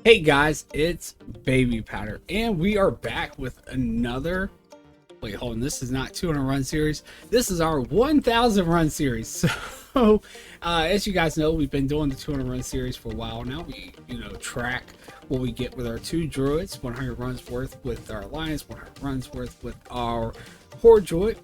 Hey guys, it's Babypowder, and we are back with another. Wait, hold on. This is not 200 run series. This is our 1,000 run series. So, as you guys know, we've been doing the 200 run series for a while now. We, track what we get with our two druids, 100 runs worth with our alliance, 100 runs worth with our horde druid.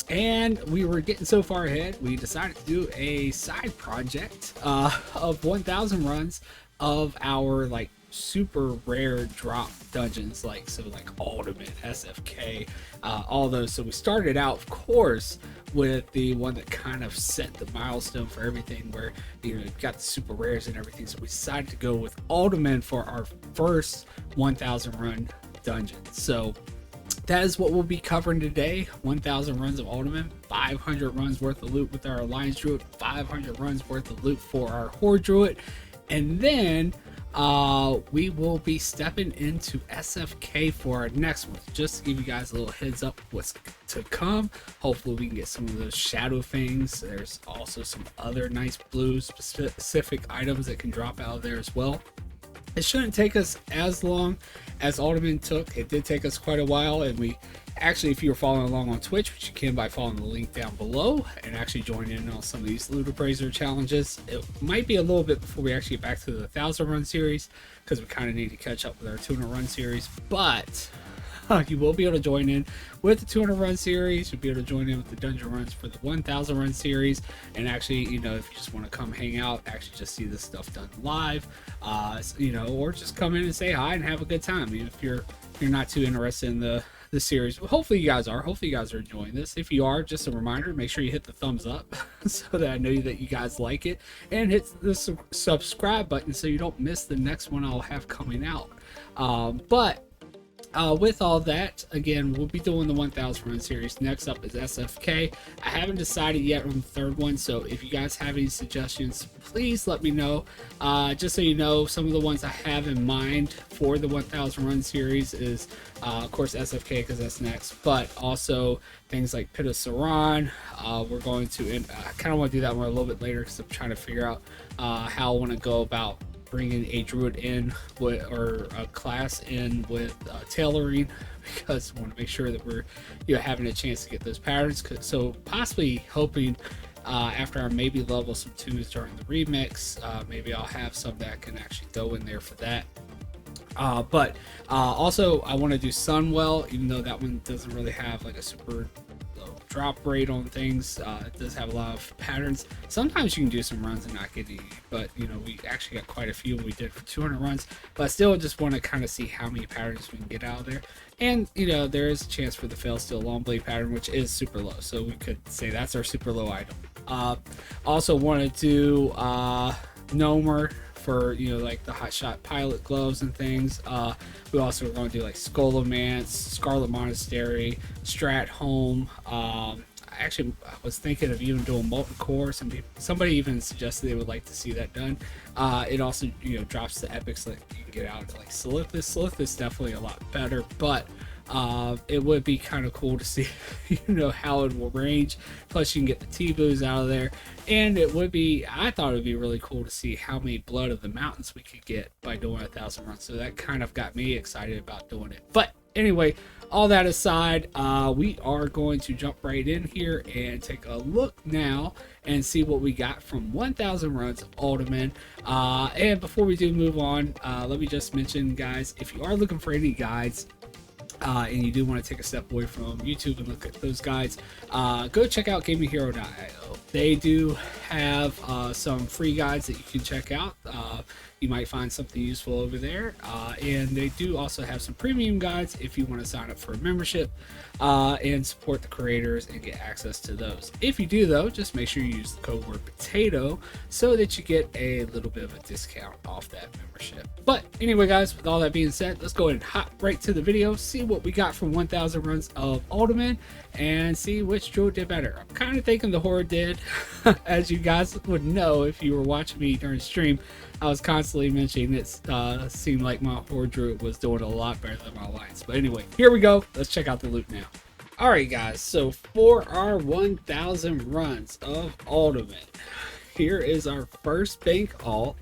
And we were getting so far ahead, we decided to do a side project of 1,000 runs of our super rare drop dungeons, like Uldaman, SFK, all those. So we started out, of course, with the one that kind of set the milestone for everything, where you've got the super rares and everything. So we decided to go with Uldaman for our first 1,000 run dungeon. So that is what we'll be covering today. 1,000 runs of Uldaman, 500 runs worth of loot with our Alliance Druid, 500 runs worth of loot for our Horde Druid, and then we will be stepping into SFK for our next one, just to give you guys a little heads up what's to come. Hopefully we can get some of those shadow things. There's also some other nice blue specific items that can drop out of there as well. It shouldn't take us as long as Uldaman took. It did take us quite a while, and we actually, if you're following along on Twitch, which you can by following the link down below, and actually join in on some of these loot appraiser challenges, it might be a little bit before we actually get back to the 1,000 run series, because we kind of need to catch up with our 200 run series. But you will be able to join in with the 200 run series. You'll be able to join in with the dungeon runs for the 1,000 run series, and actually, if you just want to come hang out, actually just see this stuff done live, or just come in and say hi and have a good time. If you're not too interested in the series, well, hopefully you guys are. Hopefully you guys are enjoying this. If you are, just a reminder, make sure you hit the thumbs up so that I know that you guys like it, and hit the subscribe button so you don't miss the next one I'll have coming out. With all that, again, we'll be doing the 1,000 run series. Next up is SFK. I haven't decided yet on the third one, so if you guys have any suggestions, please let me know. Just so you know, some of the ones I have in mind for the 1,000 run series is, of course, SFK, because that's next, but also things like Pit of Saran. We're going to, and I kind of want to do that one a little bit later, because I'm trying to figure out how I want to go about bringing a druid in with, or a class in with tailoring, because I want to make sure that we're having a chance to get those patterns. So possibly hoping after I maybe level some tunes during the remix, maybe I'll have some that I can actually throw in there for that. But also I want to do Sunwell, even though that one doesn't really have like a super low drop rate on things. It does have a lot of patterns. Sometimes you can do some runs and not get any, but we actually got quite a few we did for 200 runs. But I still just want to kind of see how many patterns we can get out of there. And there is a chance for the fail steel long blade pattern, which is super low, so we could say that's our super low item. Also wanted to Gnomer for like the hotshot pilot gloves and things. We also are going to do like Scholomance, Scarlet Monastery, Strat Home. Actually, I was thinking of even doing Molten Core. Somebody even suggested they would like to see that done. It also drops the epics that you can get out to like Silithus. Silithus is definitely a lot better, but it would be kind of cool to see how it will range. Plus you can get the T-boos out of there, and I thought it would be really cool to see how many Blood of the Mountains we could get by doing 1,000 runs. So that kind of got me excited about doing it. But anyway, all that aside, we are going to jump right in here and take a look now and see what we got from 1,000 runs of Uldaman. And before we do move on, let me just mention, guys, if you are looking for any guides, and you do want to take a step away from YouTube and look at those guides, go check out GamingHero.io. They do have some free guides that you can check out. You might find something useful over there, and they do also have some premium guides if you want to sign up for a membership and support the creators and get access to those. If you do, though, just make sure you use the code word potato so that you get a little bit of a discount off that membership. But anyway, guys, with all that being said, let's go ahead and hop right to the video, see what we got from 1,000 runs of Uldaman, and see which druid did better. I'm kind of thinking the Horde did. As you guys would know if you were watching me during stream, I was constantly mentioning it seemed like my Horde druid was doing a lot better than my alliance. But anyway, here we go. Let's check out the loot now. Alright guys, so for our 1,000 runs of Uldaman, here is our first bank alt.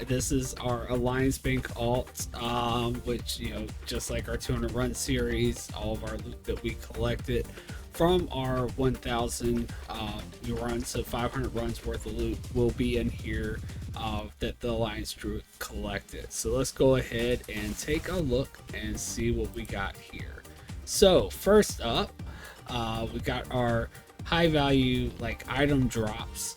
This is our Alliance Bank alt, which, you know, just like our 200 run series, all of our loot that we collected from our 1000 runs, so 500 runs worth of loot will be in here that the Alliance Druid collected. So let's go ahead and take a look and see what we got here. So first up, we got our high value like item drops,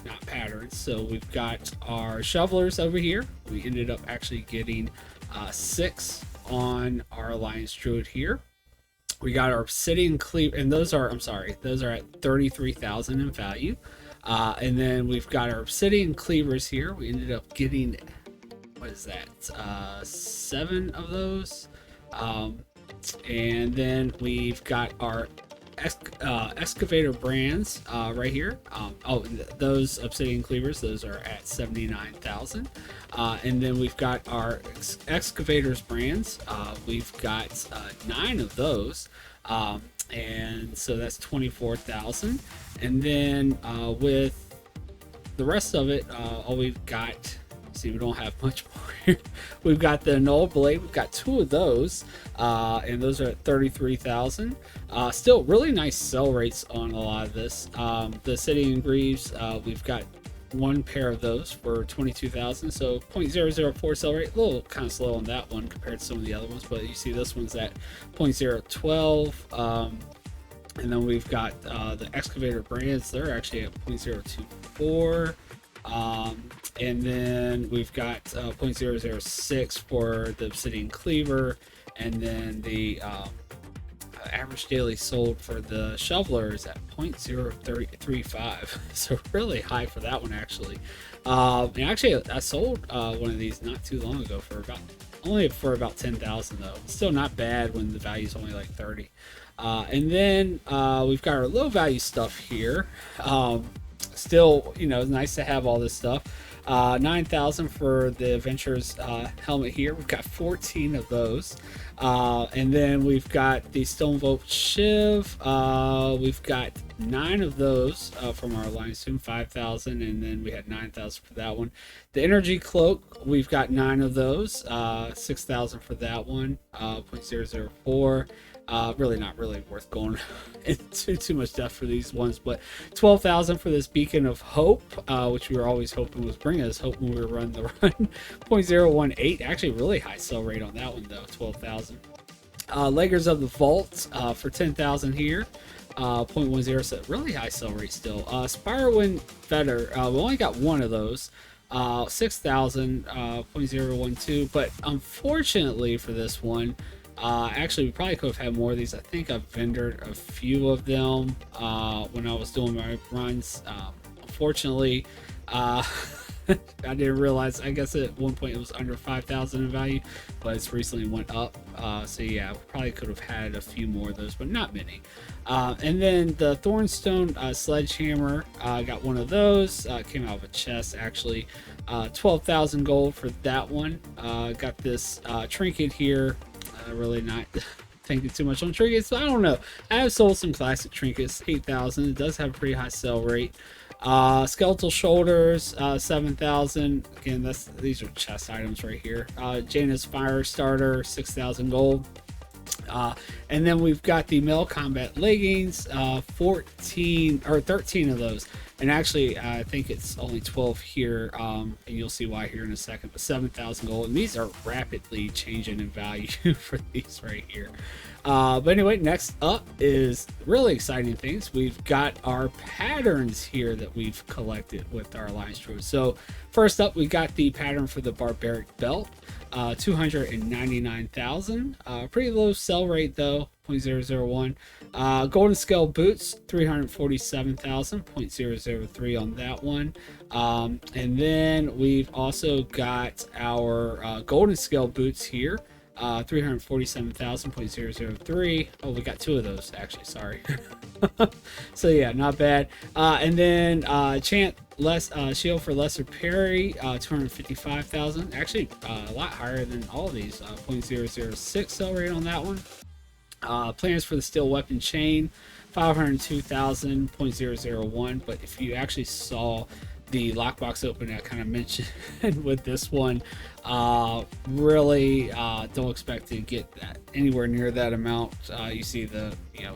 not patterns. So we've got our shovelers over here. We ended up actually getting 6 on our Alliance Druid here. We got our obsidian cleave, and those are, I'm sorry, those are at 33,000 in value. And then we've got our obsidian cleavers here. We ended up getting, what is that, 7 of those. And then we've got our excavator brands right here. Those obsidian cleavers, those are at 79,000. And then we've got our excavators brands. We've got 9 of those, and so that's 24,000. And then with the rest of it, all we've got, see, we don't have much more here. We've got the null blade. We've got 2 of those, and those are at 33,000. Still really nice sell rates on a lot of this. The Obsidian Greaves, we've got 1 pair of those for 22,000, so 0.004 sell rate. A little kind of slow on that one compared to some of the other ones, but you see this one's at 0.012. And then we've got the excavator brands. They're actually at 0.024. And then we've got 0.006 for the obsidian cleaver, and then the average daily sold for the shoveler is at 0.035, so really high for that one actually. And actually I sold one of these not too long ago for about 10,000 though. Still not bad when the value is only like 30. And then we've got our low value stuff here. Still, you know, it's nice to have all this stuff. 9,000 for the Adventurers helmet here. We've got 14 of those. And then we've got the Stonevolt Shiv. We've got 9 of those from our Alliance Tomb, 5,000, and then we had 9,000 for that one. The Energy Cloak, we've got 9 of those, 6,000 for that one, 0.004. Really not really worth going into too much depth for these ones, but 12,000 for this Beacon of Hope, which we were always hoping was bringing us hope when we were running the run. 0.018, actually really high sell rate on that one though, 12,000. Leggers of the Vault for 10,000 here. 0.10, so really high sell rate still. Spirewind Feather, we only got 1 of those. 6,000, 0.012, but unfortunately for this one, actually we probably could have had more of these. I think I've vendored a few of them when I was doing my runs. Unfortunately, I didn't realize, I guess at one point it was under 5,000 in value, but it's recently went up. So yeah, we probably could have had a few more of those, but not many. And then the Thornstone Sledgehammer, got 1 of those. Came out of a chest actually. 12,000 gold for that one. Got this trinket here. Really not thinking too much on trinkets, so I don't know. I have sold some classic trinkets, 8,000. It does have a pretty high sell rate. Skeletal shoulders, 7,000. Again, these are chest items right here. Jaina's fire starter, 6,000 gold. And then we've got the Male Combat leggings, 14 or 13 of those. And actually, I think it's only 12 here, and you'll see why here in a second, but 7,000 gold. And these are rapidly changing in value for these right here. But anyway, next up is really exciting things. We've got our patterns here that we've collected with our Alliance Druid. So first up, we got the pattern for the Barbaric Belt, 299,000. Pretty low sell rate though, 0.001. Golden Scale Boots, 347,000, 0.003 on that one. And then we've also got our Golden Scale Boots here. 347,000.003. Oh, we got 2 of those actually, sorry. So yeah, not bad. And then Chant Shield for Lesser Parry, 255,000. Actually a lot higher than all of these. 0.006 sell rate on that one. Plans for the Steel Weapon Chain, 502,000.001. But if you actually saw the lockbox opening I kind of mentioned with this one. Really don't expect to get that anywhere near that amount. You see the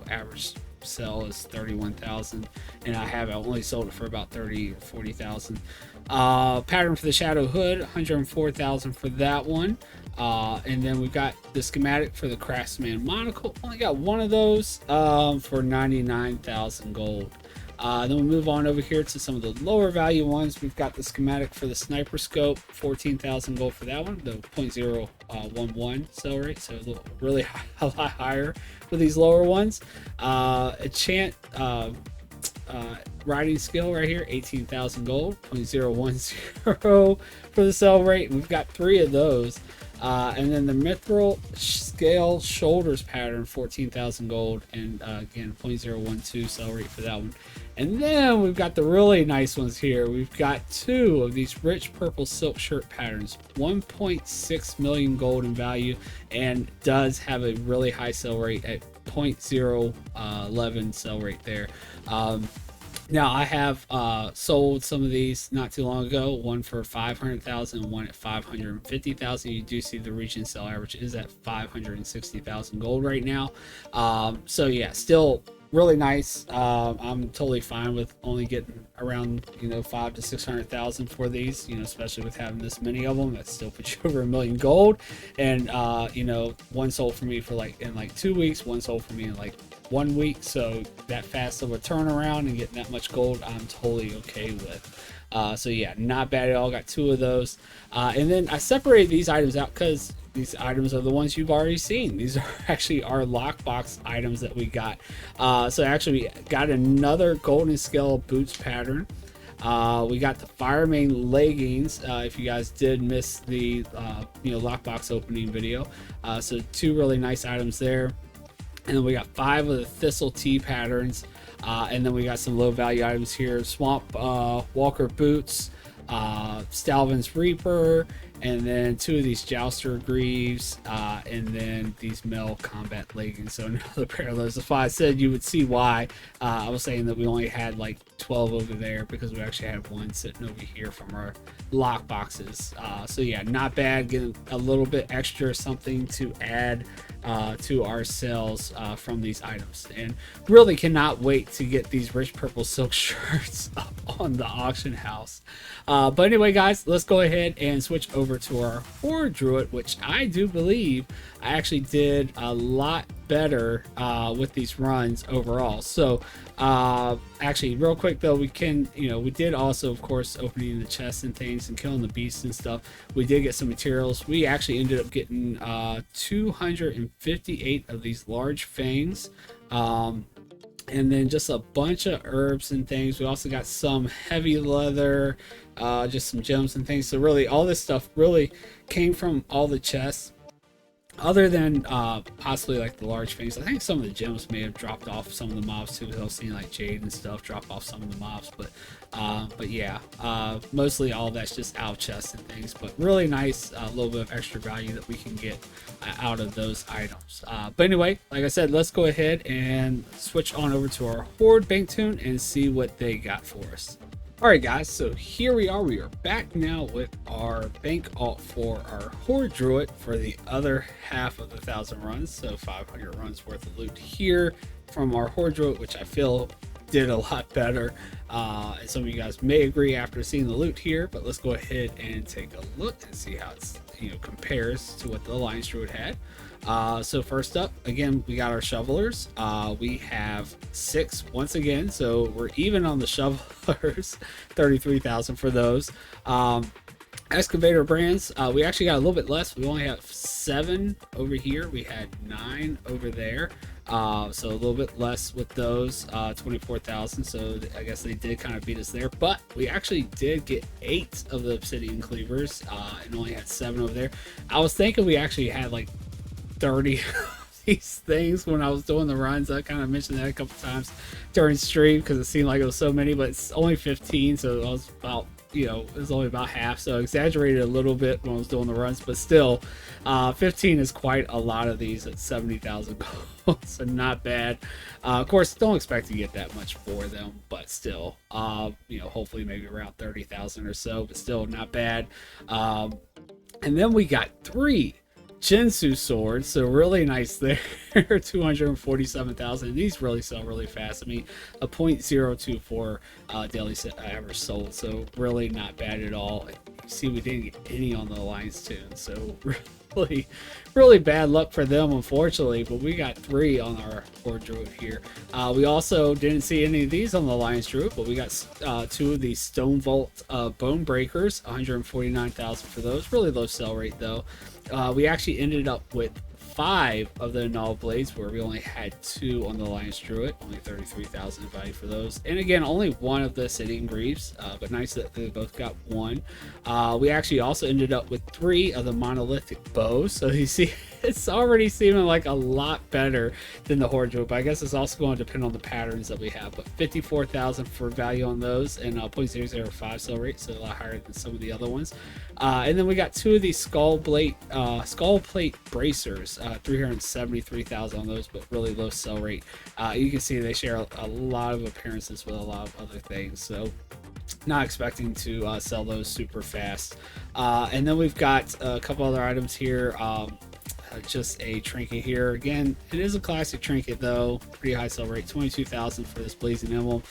average sell is 31,000, and I only sold it for about 30 or 40,000. Pattern for the Shadow Hood, 104,000 for that one. And then we've got the schematic for the Craftsman Monocle. Only got one of those for 99,000 gold. Then we move on over here to some of the lower value ones. We've got the schematic for the Sniper Scope, 14,000 gold for that one, the 0.011 sell rate, so really a lot higher for these lower ones. Enchant riding skill right here, 18,000 gold, 0.010 for the sell rate. We've got 3 of those. And then the Mithril Scale Shoulders pattern, 14,000 gold, and again 0.012 sell rate for that one. And then we've got the really nice ones here. We've got 2 of these rich purple silk shirt patterns, 1.6 million gold in value, and does have a really high sell rate at 0.011 sell rate there. Now I have sold some of these not too long ago, one for 500,000, one at 550,000. You do see the region sell average is at 560,000 gold right now. So yeah, still really nice. I'm totally fine with only getting around 500 to 600,000 for these, especially with having this many of them. That still puts you over 1 million gold. And one sold for me for in 2 weeks, one sold for me in 1 week. So that fast of a turnaround and getting that much gold, I'm totally okay with. So yeah, not bad at all. Got 2 of those. And then I separated these items out because these items are the ones you've already seen. These are actually our lockbox items that we got. So actually we got another golden scale boots pattern. We got the Fireman leggings, if you guys did miss the lockbox opening video. So 2 really nice items there. And then we got 5 of the Thistle Tea patterns. And then we got some low value items here. Swamp Walker boots, Stalvin's Reaper, and then 2 of these Jouster Greaves, and then these Mel Combat leggings. So another pair of those. That's why I said you would see why I was saying that we only had 12 over there, because we actually have one sitting over here from our lock boxes. So yeah, not bad. Getting a little bit extra something to add to our sales from these items, and really cannot wait to get these rich purple silk shirts up on the auction house. But anyway, guys, let's go ahead and switch over to our Horde Druid, which I do believe I actually did a lot better with these runs overall. So actually, real quick though, we did also, of course, opening the chests and things and killing the beasts and stuff. We did get some materials. We actually ended up getting 258 of these large fangs, and then just a bunch of herbs and things. We also got some heavy leather, just some gems and things. So really, all this stuff really came from all the chests, other than possibly the large fangs. I think some of the gems may have dropped off some of the mobs too, because I was seeing Jade and stuff drop off some of the mobs. But yeah, mostly all that's just out of chests and things. But really nice, a little bit of extra value that we can get out of those items. But anyway, like I said, let's go ahead and switch on over to our Horde bank tune and see what they got for us. Alright guys, so here we are back now with our bank alt for our Horde Druid for the other half of the 1,000 runs, so 500 runs worth of loot here from our Horde Druid, which I feel did a lot better. And some of you guys may agree after seeing the loot here, but let's go ahead and take a look and see how it's compares to what the Alliance Druid had. So first up, again, we got our shovelers. We have 6 once again, so we're even on the shovelers. 33,000 for those. Excavator brands, we actually got a little bit less. We only have 7 over here. We had 9 over there. So a little bit less with those, 24,000. So I guess they did kind of beat us there, but we actually did get 8 of the obsidian cleavers, and only had 7 over there. I was thinking we actually had 30 these things when I was doing the runs. I kind of mentioned that a couple times during stream because it seemed like it was so many, but it's only 15, so I was about you know, it was only about half, so I exaggerated a little bit when I was doing the runs, but still, 15 is quite a lot of these at 70,000 gold, so not bad. Of course, don't expect to get that much for them, but still, you know, hopefully maybe around 30,000 or so, but still not bad. And then we got 3 Jinsu swords, so really nice there. 247,000. These really sell really fast. I mean, a 0.024 daily average sold, so really not bad at all. You see, we didn't get any on the Alliance tune, so really bad luck for them, unfortunately. But we got 3 on our Horde Druid here. We also didn't see any of these on the Alliance Druid, but we got 2 of these Stone Vault Bone Breakers, 149,000 for those. Really low sell rate though. We actually ended up with 5 of the Null Blades, where we only had 2 on the Alliance Druid, only 33,000 value for those. And again, only 1 of the Sitting Greaves, but nice that they both got 1. We actually also ended up with 3 of the Monolithic Bows, so you see, it's already seeming like a lot better than the Horde Druid, but I guess it's also going to depend on the patterns that we have. But 54,000 for value on those, and 0.005 sell rate, so a lot higher than some of the other ones. And then we got 2 of these Skull Plate Bracers, 373,000 on those, but really low sell rate. You can see they share a lot of appearances with a lot of other things, so not expecting to sell those super fast. And then we've got a couple other items here. Just a trinket here. Again, it is a classic trinket though. Pretty high sell rate, 22,000 for this Blazing Emblem.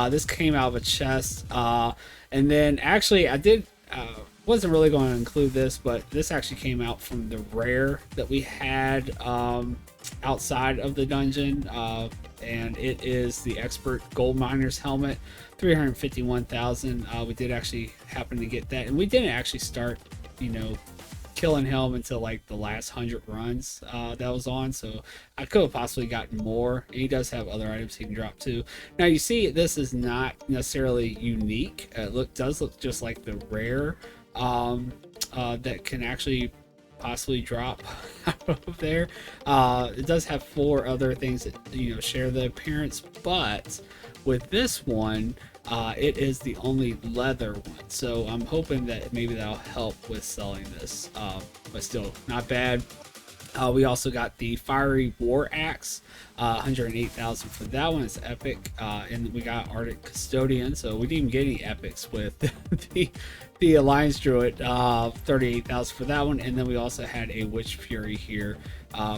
This came out of a chest, and then actually I did wasn't really going to include this, but this actually came out from the rare that we had outside of the dungeon, and it is the Expert Gold Miner's Helmet, 351,000. We did actually happen to get that, and we didn't actually start, you know, killing him until like the last 100 runs that was on, so I could have possibly gotten more. And he does have other items he can drop too. Now you see, this is not necessarily unique. It does look just like the rare that can actually possibly drop out of there. It does have 4 other things that, you know, share the appearance, but with this one, it is the only leather one, so I'm hoping that maybe that'll help with selling this, but still not bad. We also got the Fiery War Axe, 108,000 for that one. It's epic. And we got Arctic Custodian, so we didn't even get any epics with the Alliance Druid, 38,000 for that one. And then we also had a Witch Fury here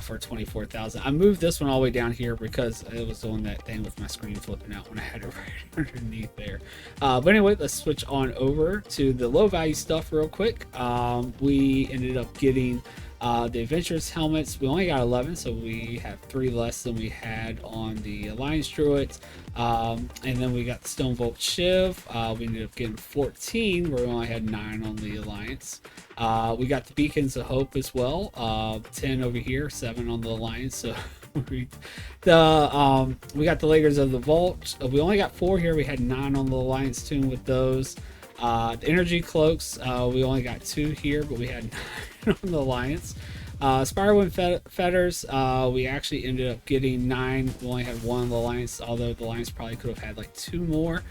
for 24,000. I moved this one all the way down here because it was doing that thing with my screen flipping out when I had it right underneath there. But anyway, let's switch on over to the low value stuff real quick. We ended up getting the Adventurous Helmets. We only got 11, so we have 3 less than we had on the Alliance Druids. And then we got the Stone Vault Shiv. We ended up getting 14, where we only had 9 on the Alliance. We got the Beacons of Hope as well, 10 over here, 7 on the Alliance. So we got the Lakers of the Vault. We only got 4 here. We had 9 on the Alliance tune with those. The Energy Cloaks, we only got 2 here, but we had 9 on the Alliance. Spirewind Fetters, we actually ended up getting 9. We only had 1 on the Alliance, although the Alliance probably could have had like 2 more.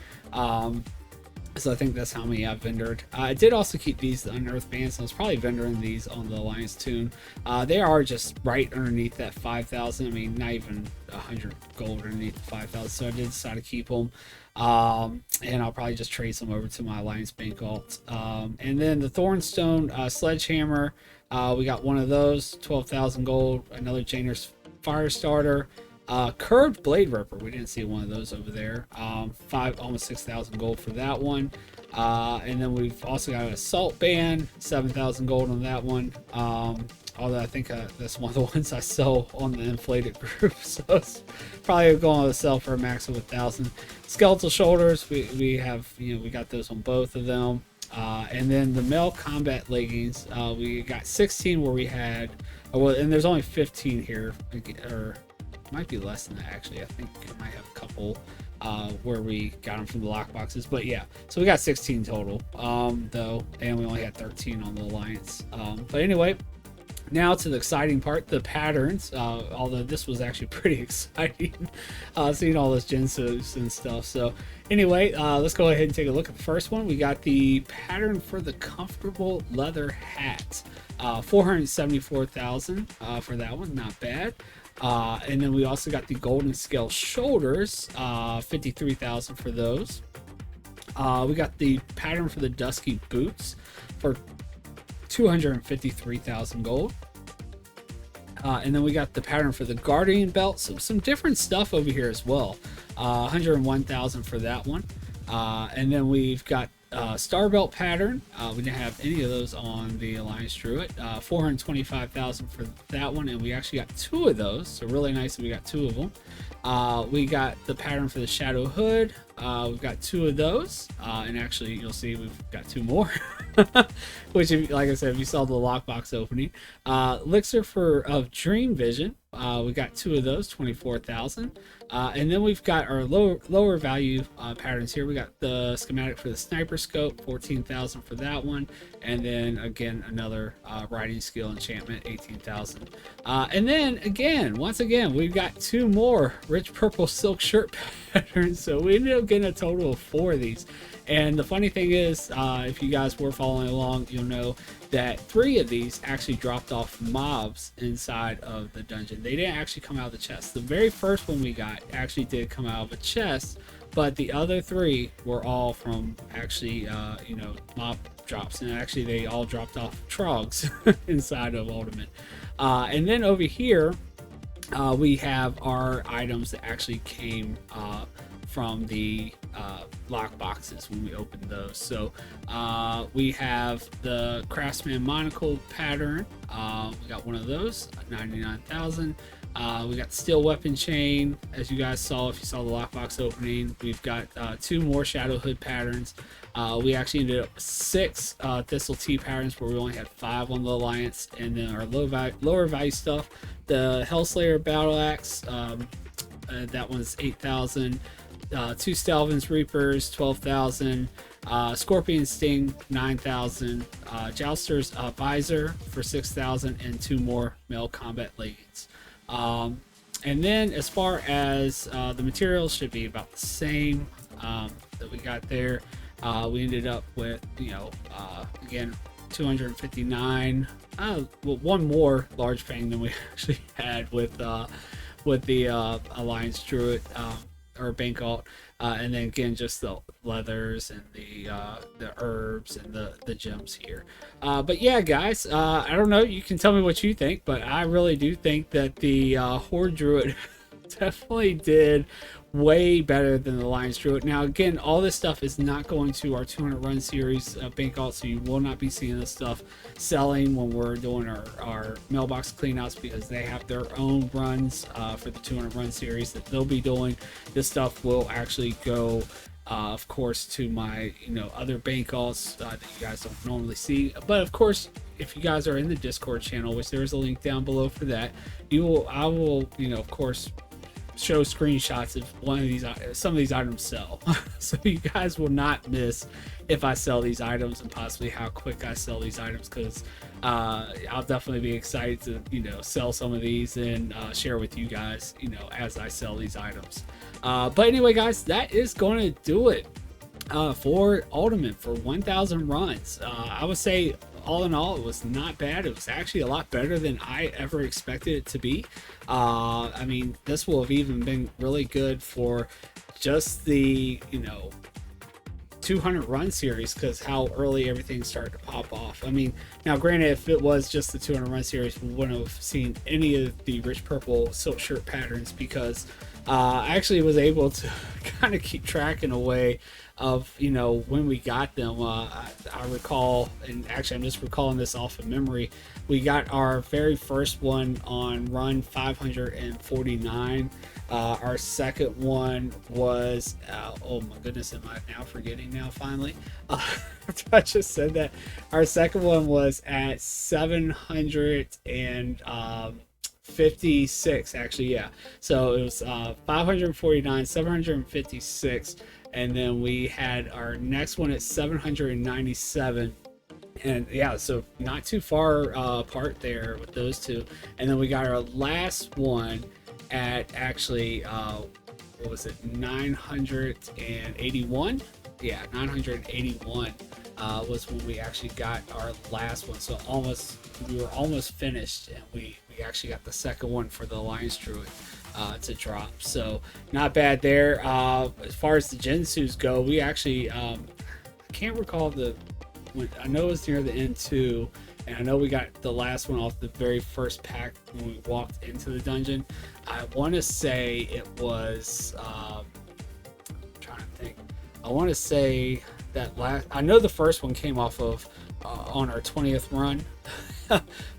So I think that's how many I've vendored. I did also keep these, the Unearthed Bands, so I was probably vendoring these on the Alliance tune. They are just right underneath that 5,000. I mean, not even 100 gold underneath the 5,000, so I did decide to keep them. And I'll probably just trade some over to my Alliance Bank alt. And then the Thornstone Sledgehammer, we got 1 of those, 12,000 gold. Another Jainer's Firestarter. Curved Blade Ripper, we didn't see 1 of those over there. Almost 6,000 gold for that one. And then we've also got an Assault Band, 7,000 gold on that one. Although I think that's one of the ones I sell on the inflated group, so it's probably going to sell for a max of 1,000. Skeletal Shoulders, we have, you know, we got those on both of them. And then the male combat leggings, we got 16 where we had, well, and there's only 15 here, or it might be less than that actually. I think I might have a couple where we got them from the lock boxes, but yeah, so we got 16 total though, and we only had 13 on the Alliance. But anyway, Now to the exciting part, the patterns. Although this was actually pretty exciting, seeing all those gensuits and stuff. So anyway, let's go ahead and take a look at the first one. We got the pattern for the comfortable leather hat, 474,000 for that one, not bad. And then we also got the golden scale shoulders, 53,000 for those. We got the pattern for the dusky boots for 253,000 gold. And then we got the pattern for the guardian belt, so some different stuff over here as well. 101,000 for that one. And then we've got star belt pattern. We didn't have any of those on the Alliance Druid. 425,000 for that one, and we actually got two of those, so really nice that we got two of them. We got the pattern for the shadow hood. We've got two of those, and actually you'll see we've got two more. Which, like I said, if you saw the lockbox opening, elixir of dream vision, we got two of those, 24,000. And then we've got our lower value patterns here. We got the schematic for the sniper scope, 14,000 for that one, and then again another riding skill enchantment, 18,000. And then once again we've got two more rich purple silk shirt patterns, so we ended up getting a total of 4 of these. And the funny thing is, if you guys were following along, you'll know that 3 of these actually dropped off mobs inside of the dungeon. They didn't actually come out of the chest. The very first one we got actually did come out of a chest, but the other 3 were all from actually, mob drops. And actually, they all dropped off trogs inside of Uldaman. And then over here, we have our items that actually came from the lock boxes when we opened those. So we have the Craftsman Monocle pattern. We got one of those, 99,000. We got Steel Weapon Chain, as you guys saw if you saw the lockbox opening. We've got 2 more Shadow Hood patterns. We actually ended up with 6 Thistle Tea patterns, where we only had 5 on the Alliance. And then our lower value stuff, the Hellslayer Battle Axe, that one's 8,000. 2 Stalvin's Reapers, 12,000. Scorpion Sting, 9,000. Jouster's Visor for 6,000, and 2 more male combat leggings. And then as far as the materials, should be about the same that we got there. We ended up with, again, 259. Well, one more large fang than we actually had with the Alliance Druid. Or bank alt, and then again just the leathers and the herbs and the gems here. But yeah, guys, I don't know, you can tell me what you think, but I really do think that the Horde Druid definitely did way better than the Alliance Druid. Now again, all this stuff is not going to our 200 run series bank alt, so you will not be seeing this stuff selling when we're doing our mailbox cleanouts, because they have their own runs for the 200 run series that they'll be doing. This stuff will actually go of course to my other bank alts that you guys don't normally see. But of course, if you guys are in the Discord channel, which there is a link down below for that, I will of course show screenshots of some of these items sell. So you guys will not miss if I sell these items, and possibly how quick I sell these items, because I'll definitely be excited to sell some of these and share with you guys as I sell these items. But anyway, guys, that is going to do it for Uldaman for 1,000 runs. I would say all in all, it was not bad. It was actually a lot better than I ever expected it to be. I mean, this will have even been really good for just the 200 run series, because how early everything started to pop off. I mean, now granted, if it was just the 200 run series, we wouldn't have seen any of the rich purple silk shirt patterns, because I actually was able to kind of keep track in a way of when we got them. I recall, and actually I'm just recalling this off of memory, we got our very first one on run 549. Our second one was oh my goodness, am I now forgetting now finally? I just said that. Our second one was at 756 actually, yeah. So it was 549, 756, and then we had our next one at 797, And yeah, so not too far apart there with those two. And then we got our last one at actually what was it, 981? Yeah, 981 was when we actually got our last one. So we were almost finished, and we actually got the second one for the Alliance Druid to drop. So not bad there. As far as the Jinsus go, we actually I can't recall I know it was near the end too, and I know we got the last one off the very first pack when we walked into the dungeon. I want to say it was I'm trying to think. I want to say that I know the first one came off of on our 20th run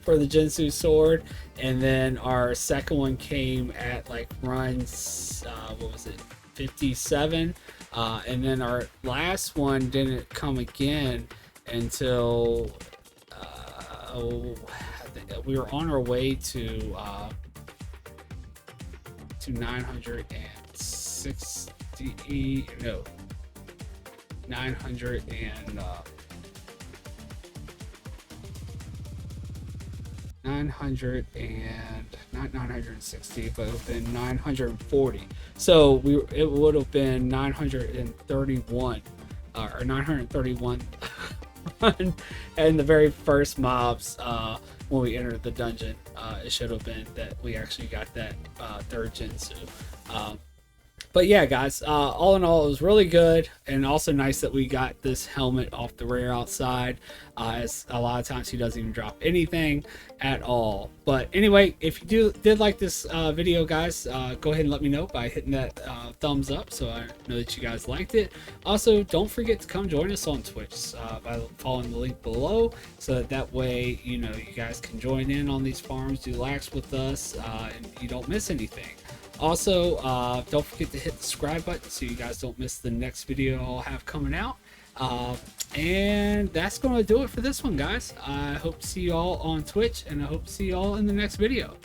for the Jinsu sword, and then our second one came at like runs what was it, 57, and then our last one didn't come again until I think we were on our way to 960, no, 900 and 900 and not 960, but it would have been 940. So it would have been 931 or 931 and the very first mobs when we entered the dungeon. It should have been that we actually got that third Jinsu. But yeah, guys, all in all, it was really good, and also nice that we got this helmet off the rare outside, as a lot of times he doesn't even drop anything at all. But anyway, if you did like this video, guys, go ahead and let me know by hitting that thumbs up so I know that you guys liked it. Also, don't forget to come join us on Twitch by following the link below, so that way, you know, you guys can join in on these farms, do lax with us, and you don't miss anything. Also, don't forget to hit the subscribe button so you guys don't miss the next video I'll have coming out. And that's going to do it for this one, guys. I hope to see you all on Twitch, and I hope to see you all in the next video.